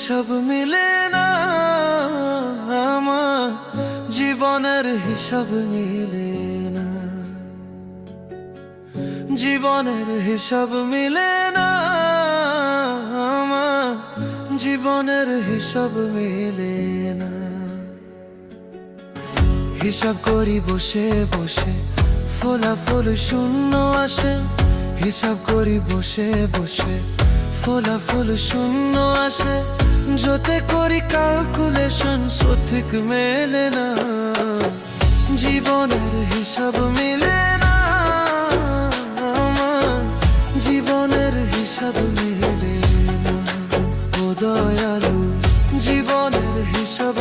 হিসাব মিলে না, আমার জীবনের হিসাব মিলে না, জীবনের হিসাব মিলে না, আমার জীবনের হিসাব মিলে না। হিসাব করি বসে বসে, ফলাফল শূন্য আসে। হিসাব করি বসে বসে, ফলাফল শূন্য আসে। যতে করি ক্যালকুলেশন সঠিক মেলে না, জীবনের হিসাব মিলে না, আমার জীবনের হিসাব মিলে না। ও দয়ালু, জীবনের হিসাব